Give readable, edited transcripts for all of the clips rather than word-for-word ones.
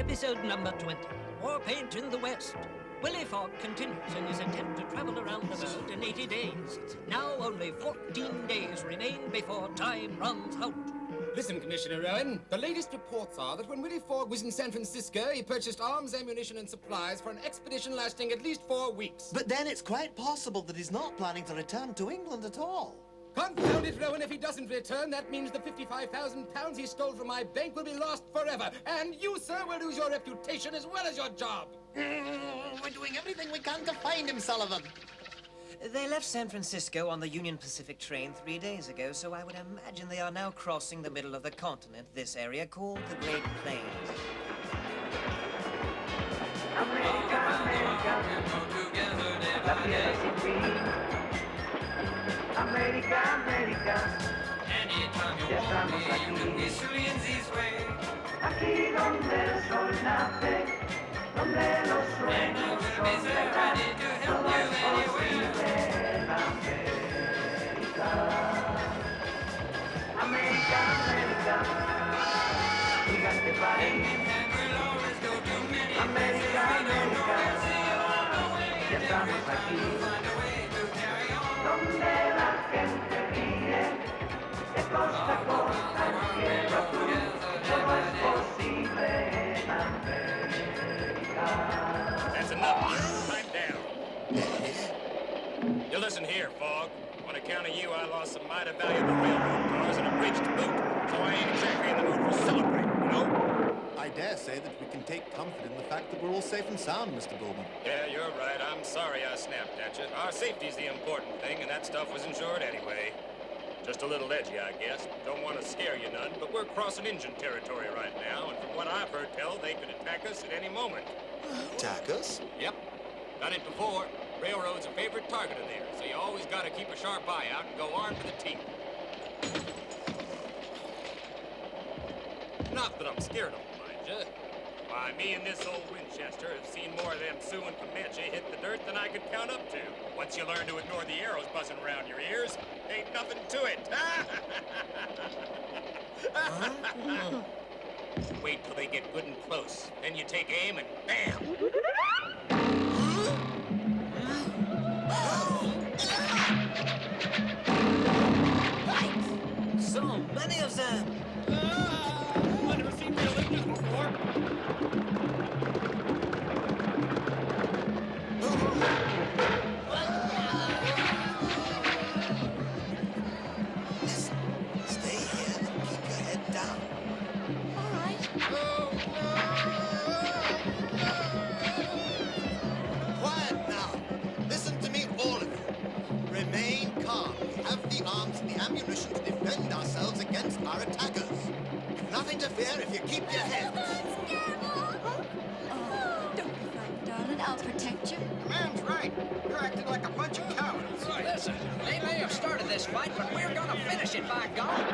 Episode number 20, War Paint in the West. Willy Fog continues in his attempt to travel around the world in 80 days. Now only 14 days remain before time runs out. Listen, Commissioner Rowan, the latest reports are that when Willy Fog was in San Francisco, he purchased arms, ammunition, and supplies for an expedition lasting at least 4 weeks. But then it's quite possible that he's not planning to return to England at all. Confound it, Rowan, if he doesn't return, that means the £55,000 he stole from my bank will be lost forever. And you, sir, will lose your reputation as well as your job. We're doing everything we can to find him, Sullivan. They left San Francisco on the Union Pacific train 3 days ago, so I would imagine they are now crossing the middle of the continent, this area called the Great Plains. America, America, la tierra sin fin. America, America, ya estamos aquí donde el sol nace, donde los sueños son verdad, todo es posible en América. América, América, gigante país. América, América, ya estamos aquí, donde la gente ríe, de costa a costa, cielo azul, todo es posible en América. That's enough. Pipe down. You listen here, Fog. On account of you, I lost some mighty valuable railroad cars and a bridge to boot, so I ain't exactly in the mood for celebrating, you know? I dare say that we can take comfort in the fact that we're all safe and sound, Mr. Bowman. Yeah, you're right. I'm sorry I snapped at you. Our safety's the important thing, and that stuff was insured anyway. Just a little edgy, I guess. Don't want to scare you none, but we're crossing engine territory right now, and from what I've heard tell, they could attack us at any moment. Attack us? Yep. Done it before. Railroad's a favorite target of theirs, so you always got to keep a sharp eye out and go armed to the teeth. Not that I'm scared of them, mind you. Why, me and this old Winchester have seen more of them Sioux and Comanche hit the dirt than I could count up to. Once you learn to ignore the arrows buzzing around your ears, ain't nothing to it. Wait till they get good and close. Then you take aim and bam! So many of them! I've never seen real Indians before. Listen, stay here and keep your head down. All right. Quiet now. Listen to me, all of you. Remain calm. We have the arms and the ammunition to defend ourselves against our attackers. You've nothing to fear if you keep your heads. Don't be frightened, darling. I'll protect you. The man's right. You're acting like a bunch of cowards. Listen, they may have started this fight, but we're gonna finish it, by God!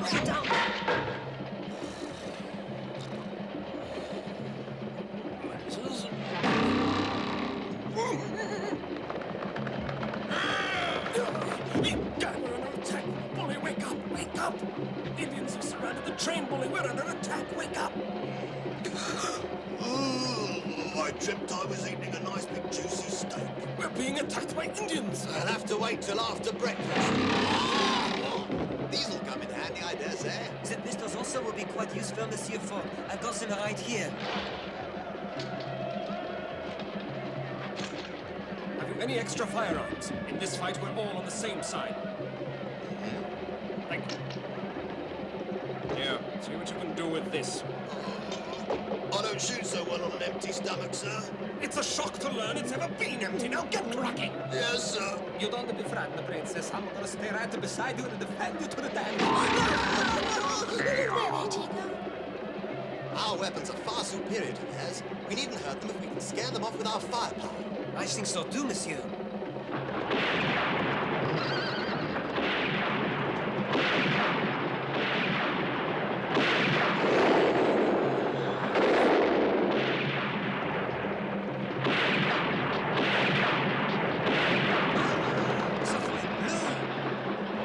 Sit down! God, we're under attack! Bully, wake up! Wake up! Indians have surrounded the train, Bully. We're under attack! Wake up! I dreamt I was eating a nice big juicy steak. We're being attacked by Indians! I'll have to wait till after breakfast. These will come in handy, I dare say. The pistols also will be quite useful, Monsieur Fogg. I've got them right here. Have you any extra firearms? In this fight, we're all on the same side. Thank you. Here, see what you can do with this. I don't shoot so well on an empty stomach, sir. It's a shock to learn it's ever been empty. Now get cracking! Yes, sir. You don't be frightened, Princess. I'm gonna stay right beside you and defend you to the death. Really, Tico? Our weapons are far superior to theirs. We needn't hurt them if we can scare them off with our firepower. I think so too, Monsieur.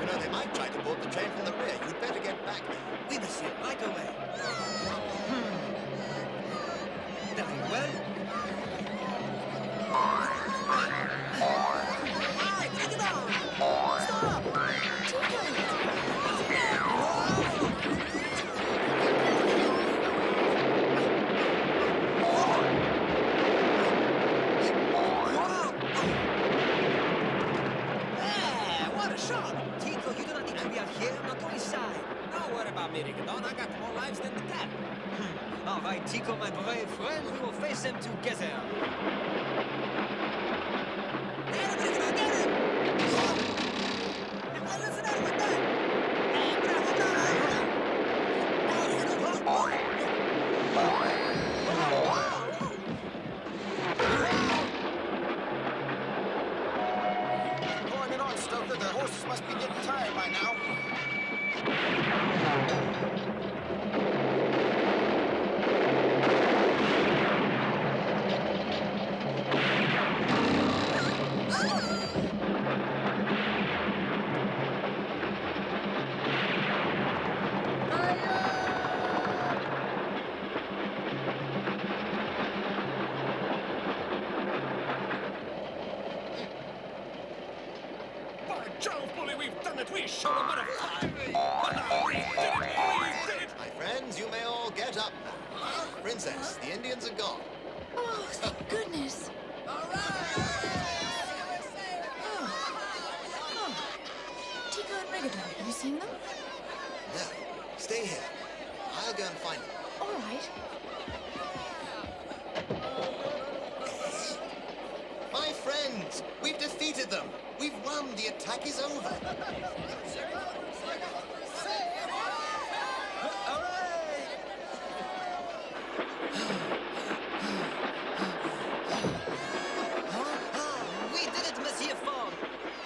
You know, they might try to board the train from the rear. You'd better get back there. Oui, Monsieur, right away. me, Rigodon. I got more lives than the cat. All right, Tico, my brave friend, we will face them together. Going it on, Stoker. The horses must be getting tired by now. By Jove, Bully, we've done it! We showed them what a fire! But now we did it! We did it! My friends, you may all get up now. Princess, the Indians are gone. Oh, thank goodness. Tico and Rigodon, have you seen them? No, stay here. I'll go and find them. All right. My friends, we've defeated them. We've won. The attack is over. We did it, Monsieur Fogg.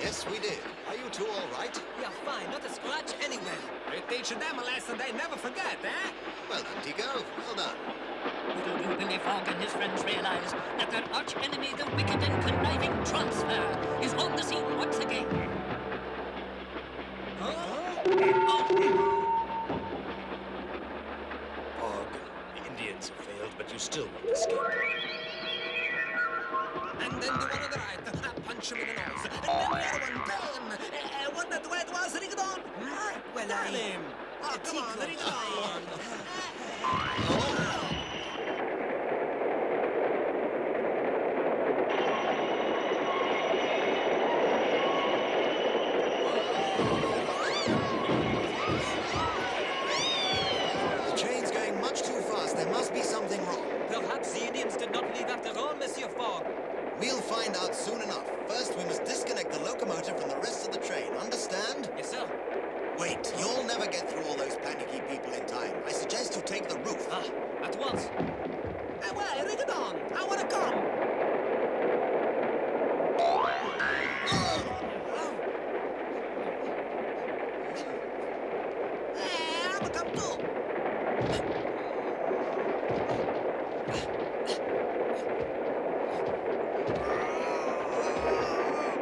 Yes, we did. Are you two all right? We are fine, not a scratch anywhere. We teach them a lesson they never forget, eh? Well done, Tico. Well done. Little do Willy Fog and his friends realize that their arch-enemy, the wicked and conniving transfer, is on the scene once again. Fog, the Indians have failed, but you still won't escape. And then the one on the right, punch him in the nose. And then the other one, bam! Wasn't that the way it was, Rigodon? Well, Got him. Oh, come on, Rigodon. The train's going much too fast. There must be something wrong. Perhaps the Indians did not leave after all, Monsieur Fogg. We'll find out soon enough. First, we must disconnect the locomotive from the rest of the train. Understand? Yes, sir. Wait, you'll never get through all those panicky people in time. I suggest you take the roof. Ah, at once. Hey, wait, Rigodon. I want to come. Hey, I'm come too.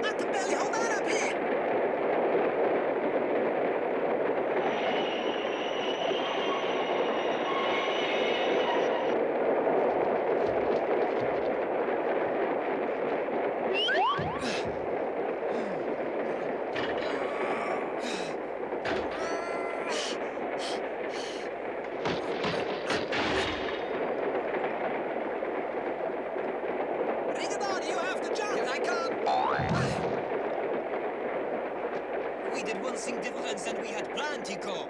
I can barely hold on up here. Rigodon, you have to jump. Here I come. We did one thing different than we had planned, Tico.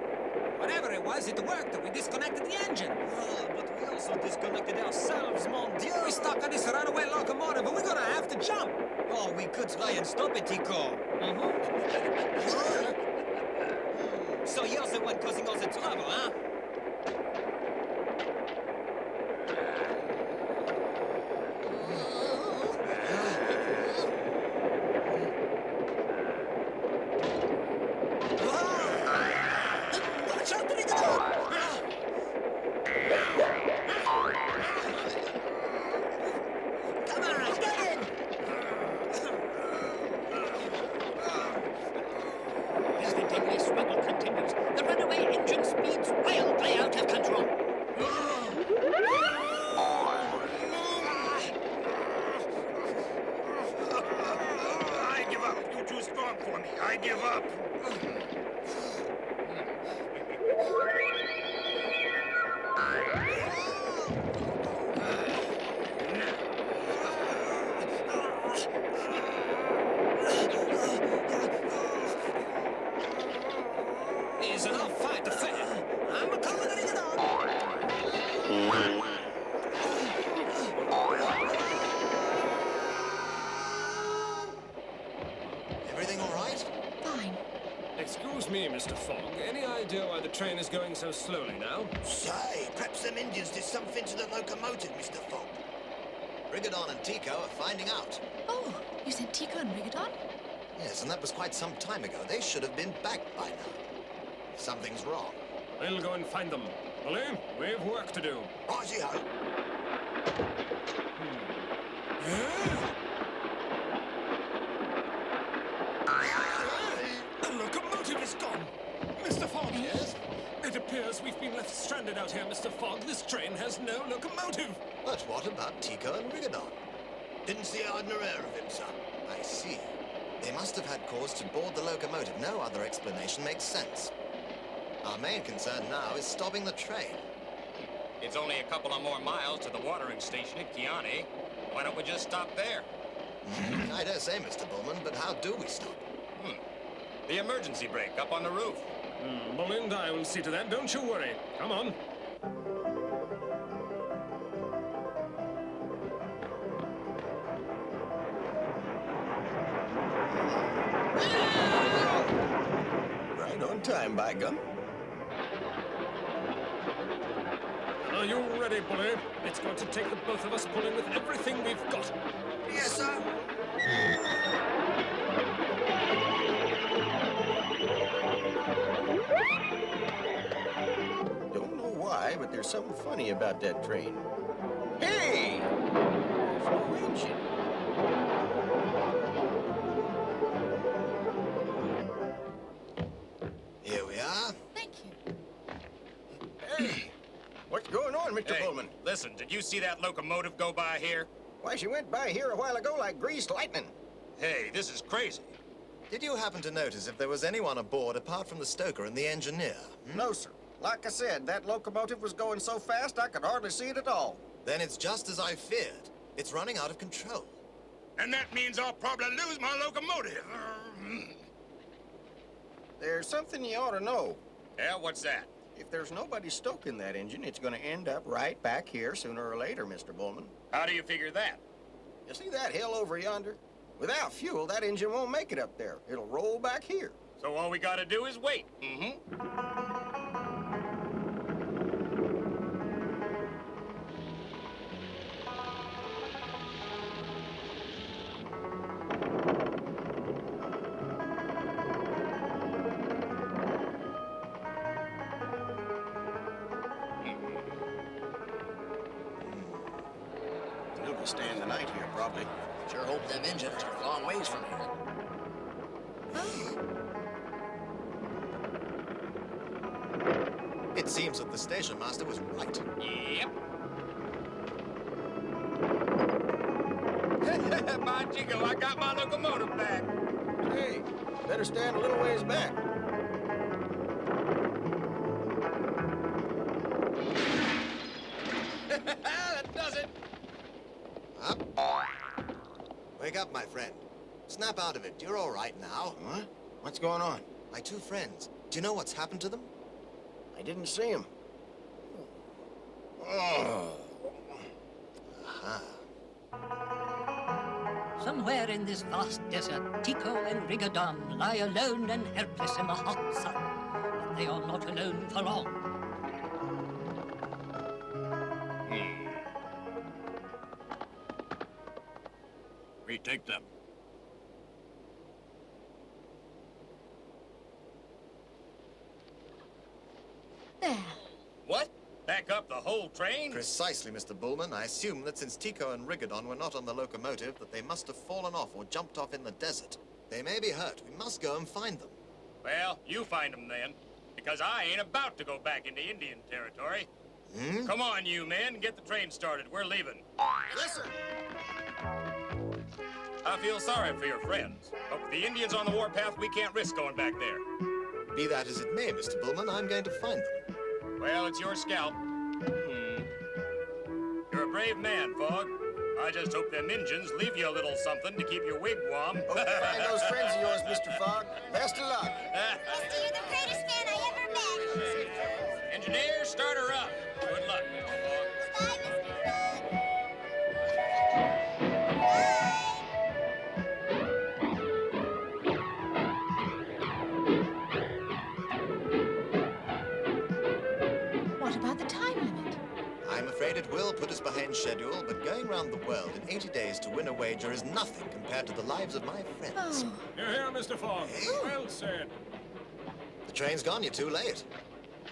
Whatever it was, it worked. We disconnected the engine. Oh, but we also disconnected ourselves, mon Dieu. We're stuck on this runaway locomotive, and we're gonna have to jump. Oh, we could try and stop it, Tico. So you're the one causing all the trouble, huh? Watch out, Rigodon! Come on, get in! Everything all right? Fine. Excuse me, Mr. Fogg. Any idea why the train is going so slowly now? Say, perhaps them Indians did something to the locomotive, Mr. Fogg. Rigodon and Tico are finding out. Oh, you sent Tico and Rigodon? Yes, and that was quite some time ago. They should have been back by now. Something's wrong. We'll go and find them. Willy, we've work to do. Righty-ho. The locomotive is gone. Mr. Fogg. Yes? It appears we've been left stranded out here, Mr. Fogg. This train has no locomotive. But what about Tico and Rigodon? Didn't see hide nor hair of him, sir. I see. They must have had cause to board the locomotive. No other explanation makes sense. Our main concern now is stopping the train. It's only a couple of more miles to the watering station at Kiani. Why don't we just stop there? I dare say, Mr. Bullman, but how do we stop? The emergency brake up on the roof. Bullind, I will see to that. Don't you worry. Come on. Right on time, by gum. Are you ready, Bully? It's going to take the both of us pulling with everything we've got. Yes, sir. Don't know why, but there's something funny about that train. Hey! There's no engine. Here we are. Thank you. Hey! What's going on, Mr. Hey, Bullman? listen, did you see that locomotive go by here? Why, she went by here a while ago like greased lightning. Hey, this is crazy. Did you happen to notice if there was anyone aboard apart from the stoker and the engineer? No, sir. Like I said, that locomotive was going so fast I could hardly see it at all. Then it's just as I feared. It's running out of control. And that means I'll probably lose my locomotive. There's something you ought to know. Yeah, what's that? If there's nobody stoking that engine, it's going to end up right back here sooner or later, Mr. Bullman. How do you figure that? You see that hill over yonder? Without fuel, that engine won't make it up there. It'll roll back here. So all we gotta do is wait. We'll be staying the night here, probably. Sure hope them engines are a long ways from here. It seems that the station master was right. Yep. By Chico, I got my locomotive back. Hey, better stand a little ways back. That does it. Up. Wake up, my friend. Snap out of it. You're all right now. Huh? What's going on? My two friends. Do you know what's happened to them? I didn't see him. Somewhere in this vast desert, Tico and Rigodon lie alone and helpless in the hot sun. But they are not alone for long. Retake them. There. What? Back up the whole train? Precisely, Mr. Bullman. I assume that since Tico and Rigodon were not on the locomotive, that they must have fallen off or jumped off in the desert. They may be hurt. We must go and find them. Well, you find them then, because I ain't about to go back into Indian territory. Come on, you men, get the train started. We're leaving. Yes, sir. I feel sorry for your friends, but with the Indians on the warpath, we can't risk going back there. Be that as it may, Mr. Bullman, I'm going to find them. Well, it's your scalp. You're a brave man, Fogg. I just hope them Injuns leave you a little something to keep your wig warm. Hope you find those friends of yours, Mr. Fogg. Best of luck. Mister, you're the greatest man I ever met. Engineer, start her up. Good luck, Willy Fog. What about the time limit? I'm afraid it will put us behind schedule, but going round the world in 80 days to win a wager is nothing compared to the lives of my friends. Oh, You're here, Mr. Fogg. Hey. Well said. The train's gone, you're too late.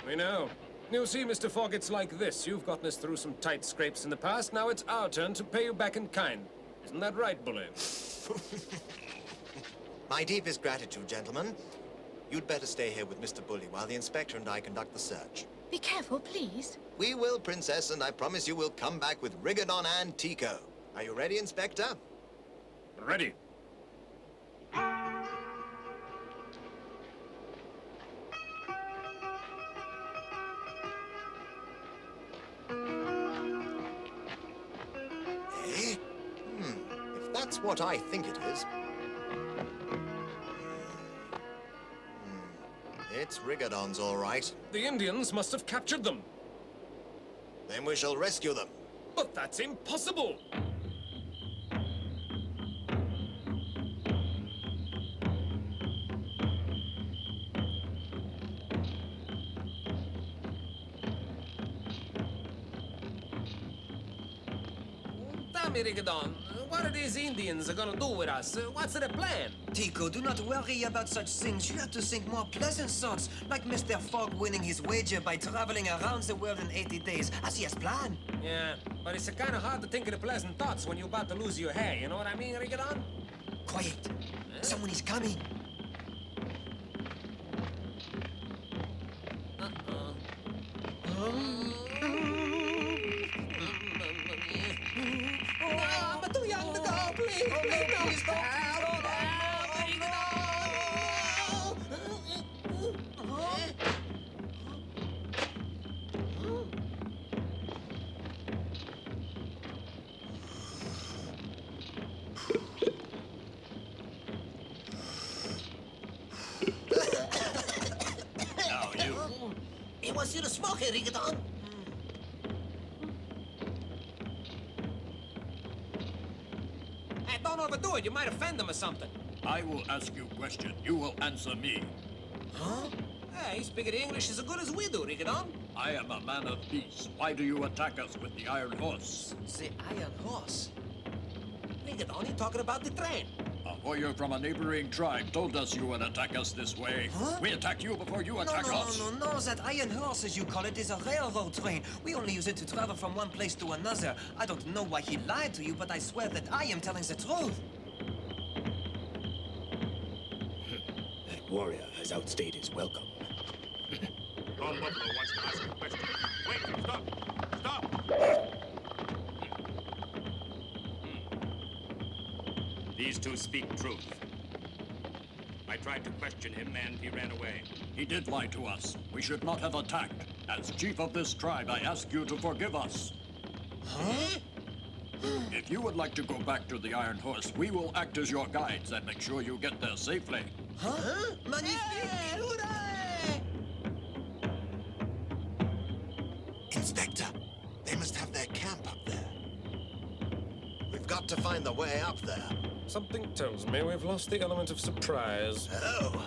We know. You see, Mr. Fogg, it's like this. You've gotten us through some tight scrapes in the past. Now it's our turn to pay you back in kind. Isn't that right, Bully? My deepest gratitude, gentlemen. You'd better stay here with Mr. Bully while the inspector and I conduct the search. be careful, please. We will, Princess, and I promise you we'll come back with Rigodon and Tico. Are you ready, Inspector? Ready. Eh? If that's what I think it is... It's Rigodon's, all right. The Indians must have captured them. Then we shall rescue them. But that's impossible. Tell me, Rigodon, what are these Indians gonna do with us? What's their plan? Tico, do not worry about such things. You have to think more pleasant thoughts, like Mr. Fogg winning his wager by traveling around the world in 80 days, as he has planned. Yeah, but it's kind of hard to think of the pleasant thoughts when you're about to lose your hair, you know what I mean, Rigodon? Quiet. Someone is coming. I'm too young to go, please. Please don't help. Now, you. He wants you to smoke it, Rigodon. Hey, don't overdo it. You might offend them or something. I will ask you a question. You will answer me. Huh? Hey, you speak English as good as we do, Rigodon. I am a man of peace. Why do you attack us with the Iron Horse? The Iron Horse. Rigodon, you talking about the train. A warrior from a neighboring tribe told us you would attack us this way. Huh? We attack you before you attack us. No. That Iron Horse, as you call it, is a railroad train. We only use it to travel from one place to another. I don't know why he lied to you, but I swear that I am telling the truth. That warrior has outstayed his welcome. Tom Buffalo wants to ask a question. Wait, stop! Stop! These two speak truth. I tried to question him, and he ran away. He did lie to us. We should not have attacked. As chief of this tribe, I ask you to forgive us. Huh? If you would like to go back to the Iron Horse, we will act as your guides and make sure you get there safely. Huh? Magnifique! Inspector, they must have their camp up there. We've got to find the way up there. Something tells me we've lost the element of surprise. Oh.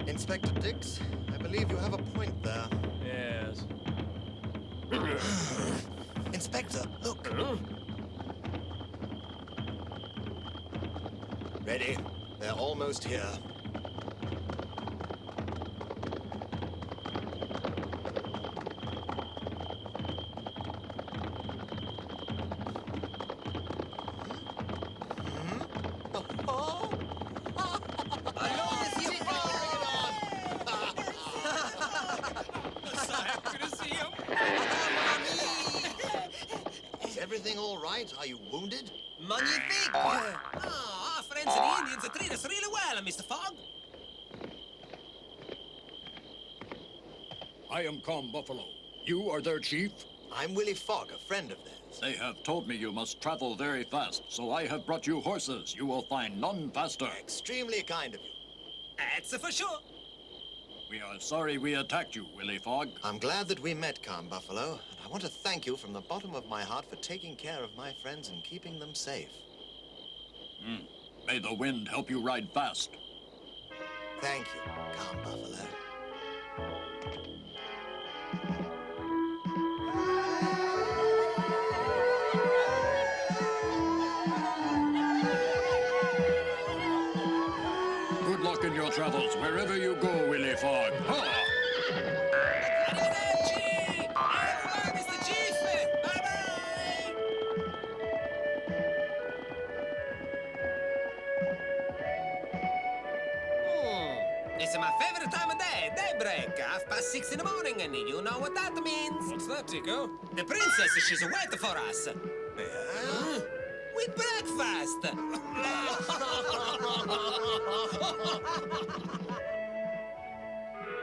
Inspector Dix, I believe you have a point there. Yes. Inspector, look. Ready? They're almost here. Is everything all right? Are you wounded? Magnifique! Our friends the Indians treat us really well, Mr. Fogg. I am Calm Buffalo. You are their chief? I'm Willy Fog, a friend of theirs. They have told me you must travel very fast, so I have brought you horses. You will find none faster. Extremely kind of you. That's for sure. We are sorry we attacked you, Willy Fog. I'm glad that we met, Calm Buffalo, and I want to thank you from the bottom of my heart for taking care of my friends and keeping them safe. May the wind help you ride fast. Thank you, Calm Buffalo. Good luck in your travels, wherever you go, Willy Fog. Ha! Arrivederci! Au revoir, Mr. Chief! Bye-bye! It's my favorite time of day, daybreak, 6:30 in the morning, and you know what that means. What's that, Tico? The princess, she's waiting for us. With breakfast.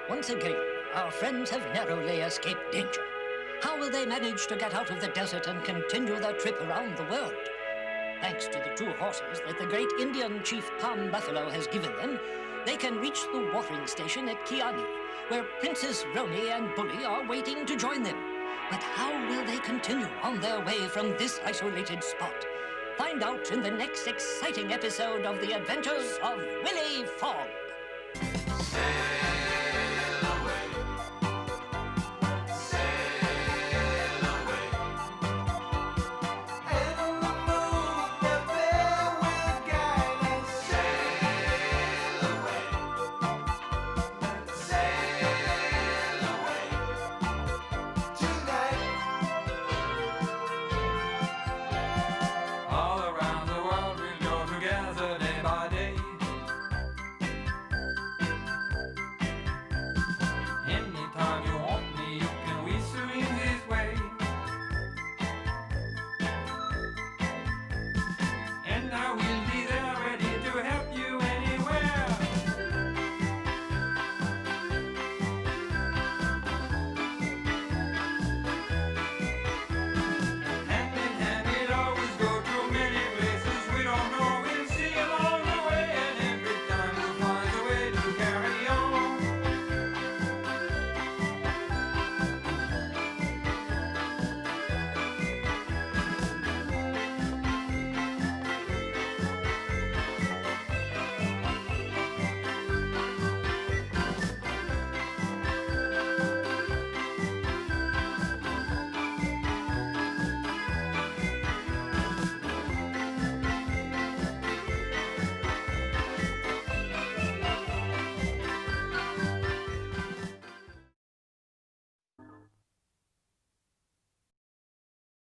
Once again, our friends have narrowly escaped danger. How will they manage to get out of the desert and continue their trip around the world? Thanks to the 2 horses that the great Indian chief Calm Buffalo has given them, they can reach the watering station at Kiani, where Princess Roni and Bully are waiting to join them. But how will they continue on their way from this isolated spot? Find out in the next exciting episode of The Adventures of Willy Fog.